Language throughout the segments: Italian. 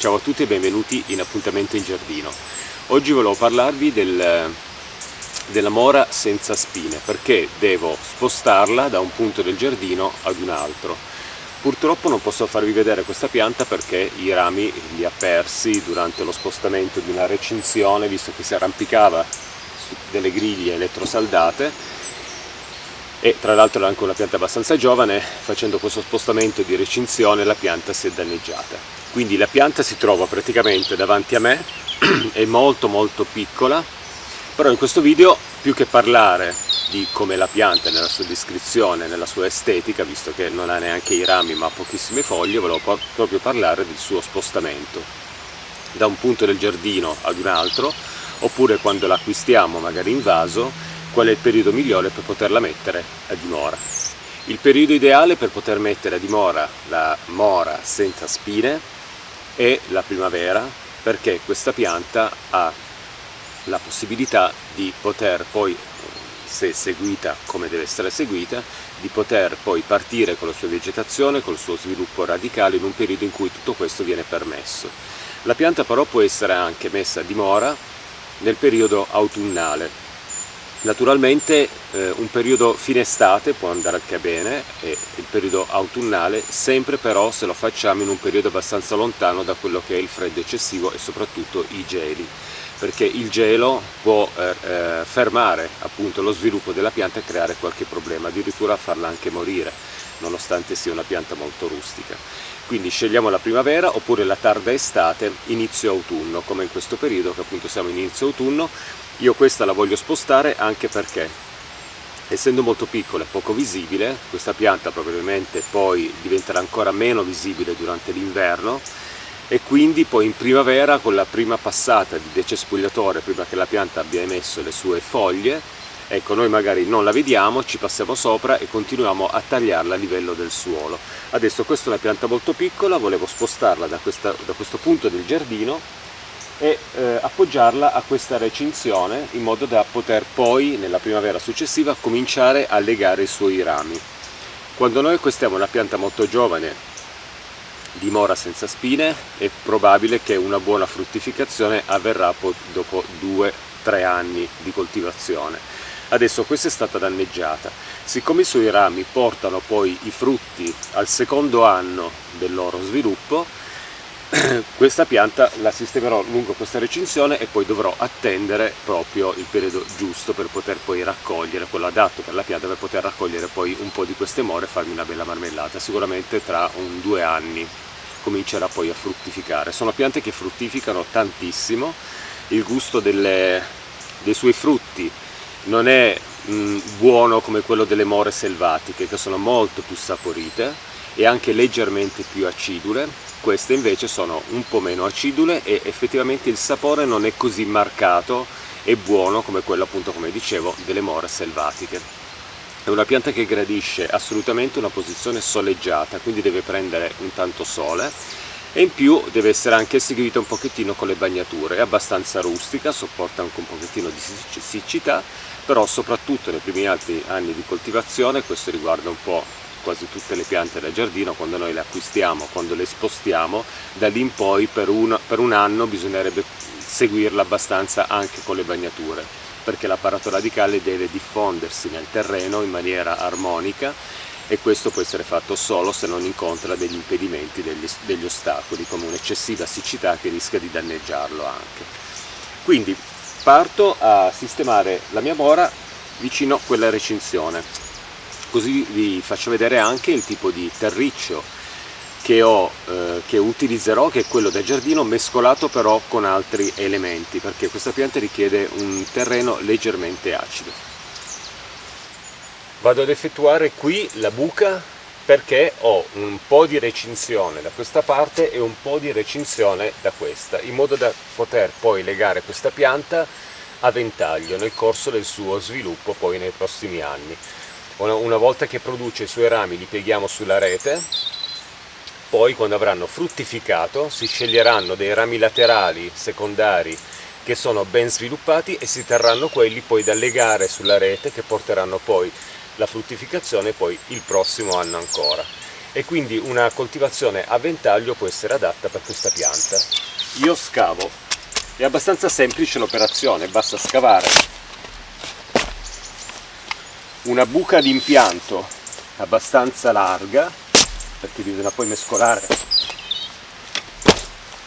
Ciao a tutti e benvenuti in Appuntamento in Giardino. Oggi volevo parlarvi della mora senza spine, perché devo spostarla da un punto del giardino ad un altro. Purtroppo non posso farvi vedere questa pianta perché i rami li ha persi durante lo spostamento di una recinzione, visto che si arrampicava su delle griglie elettrosaldate. E tra l'altro era anche una pianta abbastanza giovane, facendo questo spostamento di recinzione la pianta si è danneggiata. Quindi la pianta si trova praticamente davanti a me, è molto piccola, però in questo video, più che parlare di come la pianta nella sua descrizione, nella sua estetica, visto che non ha neanche i rami ma ha pochissime foglie, volevo proprio parlare del suo spostamento da un punto del giardino ad un altro, oppure quando l'acquistiamo magari in vaso, qual è il periodo migliore per poterla mettere a dimora. Il periodo ideale per poter mettere a dimora la mora senza spine è la primavera, perché questa pianta ha la possibilità di poter poi, se seguita come deve essere seguita, di poter poi partire con la sua vegetazione, col suo sviluppo radicale in un periodo in cui tutto questo viene permesso. La pianta però può essere anche messa a dimora nel periodo autunnale. Naturalmente un periodo fine estate può andare anche bene, e il periodo autunnale sempre, però se lo facciamo in un periodo abbastanza lontano da quello che è il freddo eccessivo e soprattutto i geli, perché il gelo può fermare appunto lo sviluppo della pianta e creare qualche problema, addirittura farla anche morire, nonostante sia una pianta molto rustica. Quindi scegliamo la primavera oppure la tarda estate, inizio autunno, come in questo periodo che appunto siamo in inizio autunno. Io questa la voglio spostare anche perché, essendo molto piccola e poco visibile, questa pianta probabilmente poi diventerà ancora meno visibile durante l'inverno, e quindi poi in primavera, con la prima passata di decespugliatore, prima che la pianta abbia emesso le sue foglie, ecco, noi magari non la vediamo, ci passiamo sopra e continuiamo a tagliarla a livello del suolo. Adesso questa è una pianta molto piccola, volevo spostarla da questo punto del giardino e appoggiarla a questa recinzione, in modo da poter poi nella primavera successiva cominciare a legare i suoi rami. Quando noi acquistiamo una pianta molto giovane di mora senza spine, è probabile che una buona fruttificazione avverrà poi dopo 2-3 anni di coltivazione. Adesso questa è stata danneggiata, siccome i suoi rami portano poi i frutti al secondo anno del loro sviluppo, questa pianta la sistemerò lungo questa recinzione e poi dovrò attendere proprio il periodo giusto per poter poi raccogliere, quello adatto per la pianta, per poter raccogliere poi un po' di queste more e farmi una bella marmellata. Sicuramente tra 2 anni comincerà poi a fruttificare. Sono piante che fruttificano tantissimo, il gusto dei suoi frutti non è buono come quello delle more selvatiche, che sono molto più saporite e anche leggermente più acidule. Queste invece sono un po' meno acidule e effettivamente il sapore non è così marcato e buono come quello, appunto, come dicevo, delle more selvatiche. È una pianta che gradisce assolutamente una posizione soleggiata, quindi deve prendere un tanto sole, e in più deve essere anche seguita un pochettino con le bagnature. È abbastanza rustica, sopporta anche un pochettino di siccità, però soprattutto nei primi anni di coltivazione, questo riguarda un po' quasi tutte le piante da giardino, quando noi le acquistiamo, quando le spostiamo, da lì in poi per un anno bisognerebbe seguirla abbastanza anche con le bagnature, perché l'apparato radicale deve diffondersi nel terreno in maniera armonica, e questo può essere fatto solo se non incontra degli impedimenti, degli ostacoli, come un'eccessiva siccità che rischia di danneggiarlo anche. Quindi parto a sistemare la mia mora vicino a quella recinzione. Così vi faccio vedere anche il tipo di terriccio che utilizzerò, che è quello da giardino, mescolato però con altri elementi, perché questa pianta richiede un terreno leggermente acido. Vado ad effettuare qui la buca perché ho un po' di recinzione da questa parte e un po' di recinzione da questa, in modo da poter poi legare questa pianta a ventaglio nel corso del suo sviluppo poi nei prossimi anni. Una volta che produce i suoi rami li pieghiamo sulla rete, poi quando avranno fruttificato si sceglieranno dei rami laterali secondari che sono ben sviluppati e si terranno quelli poi da legare sulla rete, che porteranno poi la fruttificazione poi il prossimo anno ancora. e quindi una coltivazione a ventaglio può essere adatta per questa pianta. Io scavo, è abbastanza semplice l'operazione, basta scavare una buca di impianto abbastanza larga, perché bisogna poi mescolare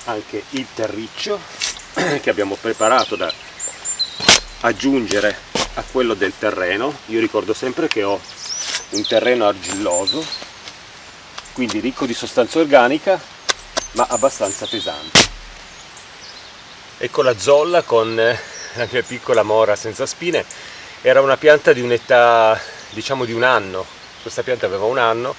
anche il terriccio che abbiamo preparato da aggiungere a quello del terreno. Io ricordo sempre che ho un terreno argilloso, quindi ricco di sostanza organica ma abbastanza pesante. Ecco la zolla con la mia piccola mora senza spine. Era una pianta di un'età, diciamo, di un anno. Questa pianta aveva un anno,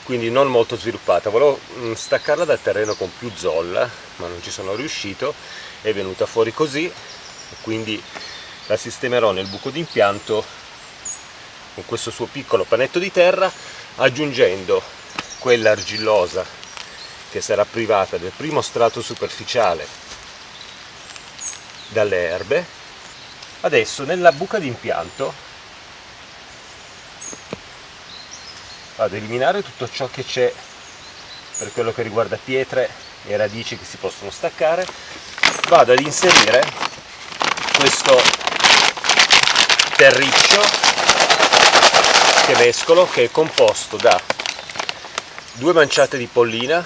quindi non molto sviluppata. Volevo staccarla dal terreno con più zolla, ma non ci sono riuscito. È venuta fuori così, e quindi la sistemerò nel buco d'impianto con questo suo piccolo panetto di terra, aggiungendo quella argillosa che sarà privata del primo strato superficiale dalle erbe. Adesso nella buca d'impianto vado a eliminare tutto ciò che c'è per quello che riguarda pietre e radici che si possono staccare. Vado ad inserire questo terriccio che mescolo, che è composto da 2 manciate di pollina,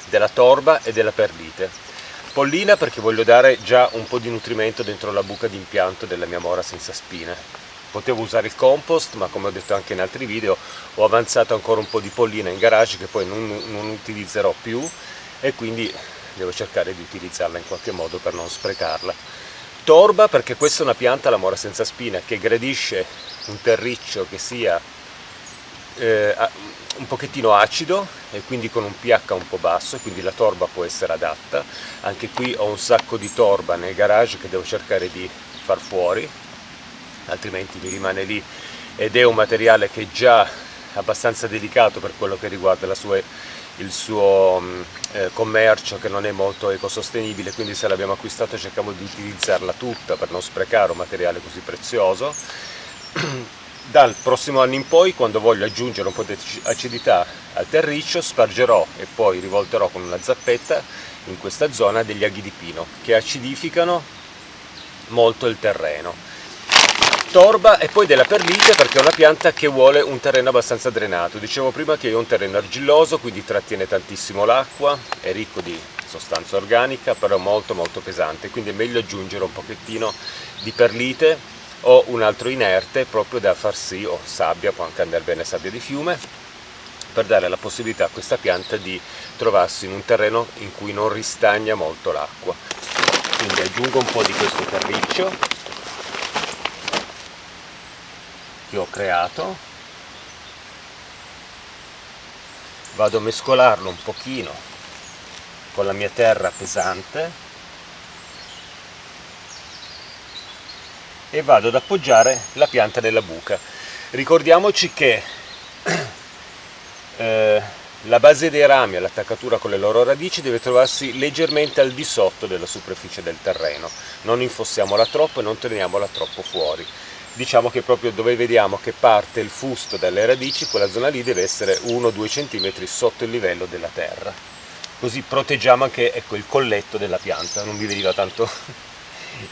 della torba e della perlite. Pollina perché voglio dare già un po' di nutrimento dentro la buca d'impianto della mia mora senza spine. Potevo usare il compost, ma come ho detto anche in altri video, ho avanzato ancora un po' di pollina in garage che poi non utilizzerò più, e quindi devo cercare di utilizzarla in qualche modo per non sprecarla. Torba perché questa è una pianta, la mora senza spina, che gradisce un terriccio che sia un pochettino acido e quindi con un pH un po' basso, quindi la torba può essere adatta. Anche qui ho un sacco di torba nel garage che devo cercare di far fuori, altrimenti mi rimane lì, ed è un materiale che è già abbastanza delicato per quello che riguarda il suo commercio, che non è molto ecosostenibile, quindi se l'abbiamo acquistato cerchiamo di utilizzarla tutta per non sprecare un materiale così prezioso. Dal prossimo anno in poi, quando voglio aggiungere un po' di acidità al terriccio, spargerò e poi rivolterò con una zappetta in questa zona degli aghi di pino che acidificano molto il terreno. Torba e poi della perlite perché è una pianta che vuole un terreno abbastanza drenato. Dicevo prima che io ho un terreno argilloso, quindi trattiene tantissimo l'acqua, è ricco di sostanza organica, però molto pesante, quindi è meglio aggiungere un pochettino di perlite o un altro inerte, proprio da far sì, o sabbia, può anche andare bene sabbia di fiume, per dare la possibilità a questa pianta di trovarsi in un terreno in cui non ristagna molto l'acqua. Quindi aggiungo un po' di questo terriccio che ho creato, vado a mescolarlo un pochino con la mia terra pesante e vado ad appoggiare la pianta nella buca. Ricordiamoci che la base dei rami e l'attaccatura con le loro radici deve trovarsi leggermente al di sotto della superficie del terreno, non infossiamola troppo e non teniamola troppo fuori. Diciamo che proprio dove vediamo che parte il fusto dalle radici, quella zona lì deve essere 1-2 cm sotto il livello della terra, così proteggiamo anche, ecco, il colletto della pianta. Non mi veniva tanto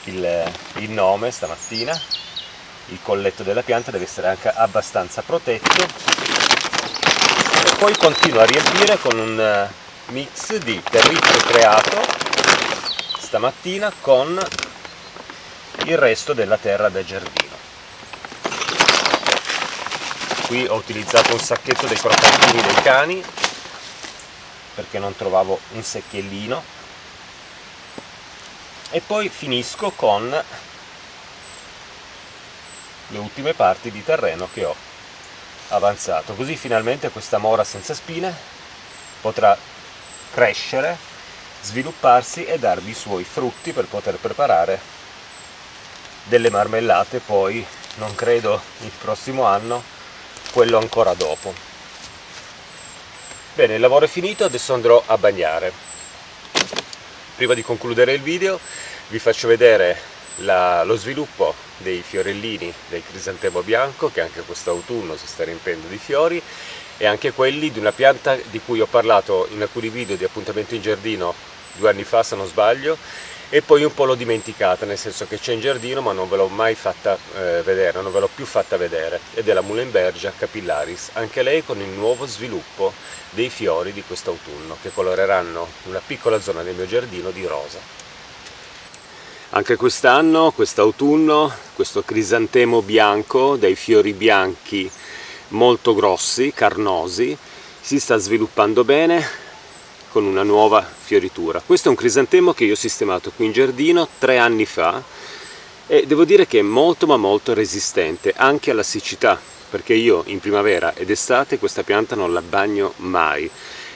il nome stamattina. Il colletto della pianta deve essere anche abbastanza protetto, e poi continuo a riempire con un mix di terriccio creato stamattina con il resto della terra da giardino. Qui ho utilizzato un sacchetto dei croccantini dei cani perché non trovavo un secchiellino, e poi finisco con le ultime parti di terreno che ho avanzato, così finalmente questa mora senza spine potrà crescere, svilupparsi e darvi i suoi frutti per poter preparare delle marmellate, poi non credo il prossimo anno, quello ancora dopo. Bene, il lavoro è finito, adesso andrò a bagnare. Prima di concludere il video vi faccio vedere lo sviluppo dei fiorellini del crisantemo bianco, che anche quest'autunno si sta riempiendo di fiori, e anche quelli di una pianta di cui ho parlato in alcuni video di appuntamento in giardino 2 anni fa, se non sbaglio, e poi un po' l'ho dimenticata, nel senso che c'è in giardino ma non ve l'ho mai fatta vedere, non ve l'ho più fatta vedere, ed è la Muhlenbergia capillaris, anche lei con il nuovo sviluppo dei fiori di quest'autunno, che coloreranno una piccola zona del mio giardino di rosa. Anche quest'anno, quest'autunno, questo crisantemo bianco dai fiori bianchi molto grossi, carnosi, si sta sviluppando bene con una nuova fioritura. Questo è un crisantemo che io ho sistemato qui in giardino 3 anni fa e devo dire che è molto ma molto resistente anche alla siccità, perché io in primavera ed estate questa pianta non la bagno mai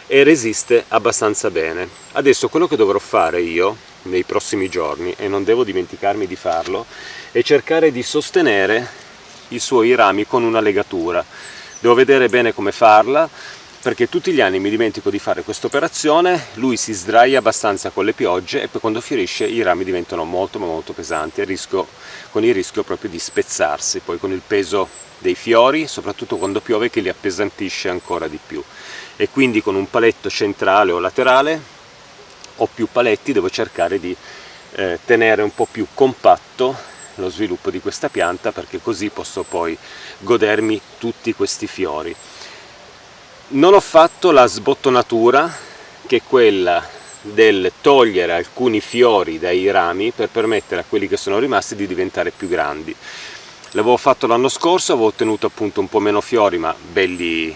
e resiste abbastanza bene. Adesso quello che dovrò fare io nei prossimi giorni, e non devo dimenticarmi di farlo, è cercare di sostenere i suoi rami con una legatura. Devo vedere bene come farla, perché tutti gli anni mi dimentico di fare questa operazione, lui si sdraia abbastanza con le piogge e poi quando fiorisce i rami diventano molto ma molto pesanti, con il rischio proprio di spezzarsi, poi con il peso dei fiori, soprattutto quando piove, che li appesantisce ancora di più. E quindi con un paletto centrale o laterale o più paletti devo cercare di tenere un po' più compatto lo sviluppo di questa pianta, perché così posso poi godermi tutti questi fiori. Non ho fatto la sbottonatura, che è quella del togliere alcuni fiori dai rami per permettere a quelli che sono rimasti di diventare più grandi. L'avevo fatto l'anno scorso, avevo ottenuto appunto un po' meno fiori ma belli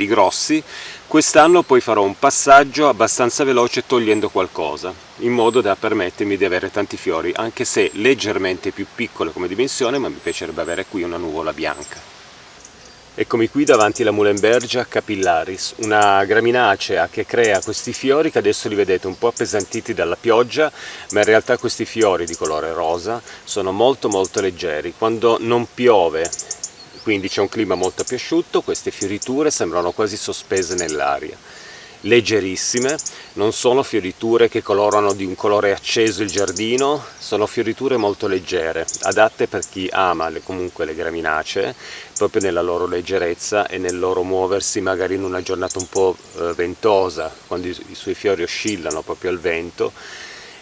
grossi. Quest'anno poi farò un passaggio abbastanza veloce togliendo qualcosa, in modo da permettermi di avere tanti fiori, anche se leggermente più piccole come dimensione, ma mi piacerebbe avere qui una nuvola bianca. Eccomi qui davanti alla Muhlenbergia capillaris, una graminacea che crea questi fiori che adesso li vedete un po' appesantiti dalla pioggia, ma in realtà questi fiori di colore rosa sono molto molto leggeri. Quando non piove, quindi c'è un clima molto più asciutto, queste fioriture sembrano quasi sospese nell'aria. Leggerissime, non sono fioriture che colorano di un colore acceso il giardino, sono fioriture molto leggere, adatte per chi ama comunque le graminacee, proprio nella loro leggerezza e nel loro muoversi magari in una giornata un po' ventosa, quando i suoi fiori oscillano proprio al vento,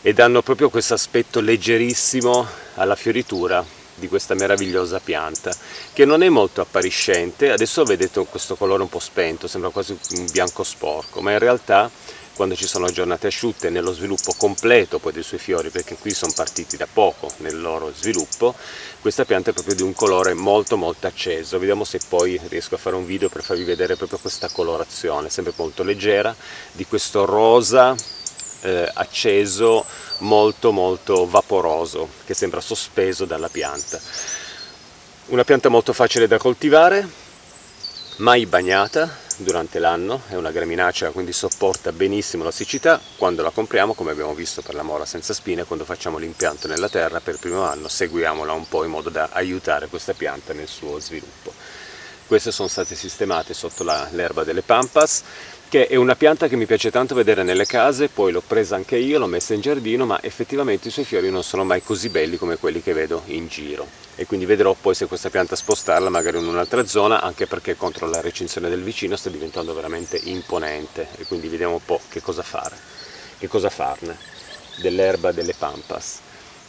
e danno proprio questo aspetto leggerissimo alla fioritura di questa meravigliosa pianta, che non è molto appariscente. Adesso vedete questo colore un po' spento, sembra quasi un bianco sporco, ma in realtà quando ci sono giornate asciutte, nello sviluppo completo poi dei suoi fiori, perché qui sono partiti da poco nel loro sviluppo, questa pianta è proprio di un colore molto molto acceso. Vediamo se poi riesco a fare un video per farvi vedere proprio questa colorazione, sempre molto leggera, di questo rosa acceso, molto molto vaporoso, che sembra sospeso dalla pianta. Una pianta molto facile da coltivare, mai bagnata durante l'anno, è una graminacea, quindi sopporta benissimo la siccità. Quando la compriamo, come abbiamo visto per la mora senza spine, quando facciamo l'impianto nella terra per il primo anno, seguiamola un po' in modo da aiutare questa pianta nel suo sviluppo. Queste sono state sistemate sotto l'erba delle pampas, che è una pianta che mi piace tanto vedere nelle case. Poi l'ho presa anche io, l'ho messa in giardino, ma effettivamente i suoi fiori non sono mai così belli come quelli che vedo in giro, e quindi vedrò poi se questa pianta spostarla magari in un'altra zona, anche perché contro la recinzione del vicino sta diventando veramente imponente, e quindi vediamo un po' che cosa fare, che cosa farne dell'erba delle pampas.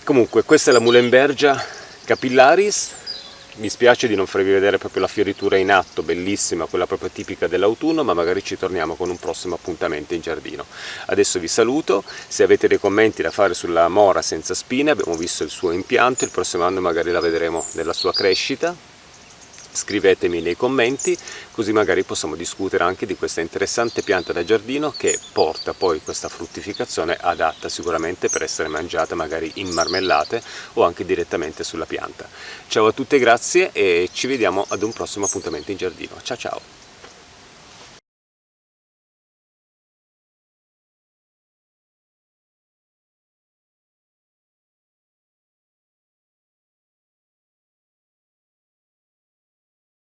Comunque questa è la Muhlenbergia capillaris. Mi spiace di non farvi vedere proprio la fioritura in atto, bellissima, quella proprio tipica dell'autunno, ma magari ci torniamo con un prossimo appuntamento in giardino. Adesso vi saluto, se avete dei commenti da fare sulla mora senza spine, abbiamo visto il suo impianto, il prossimo anno magari la vedremo nella sua crescita. Scrivetemi nei commenti, così magari possiamo discutere anche di questa interessante pianta da giardino che porta poi questa fruttificazione adatta sicuramente per essere mangiata magari in marmellate o anche direttamente sulla pianta. Ciao a tutti, grazie, e ci vediamo ad un prossimo appuntamento in giardino. Ciao ciao!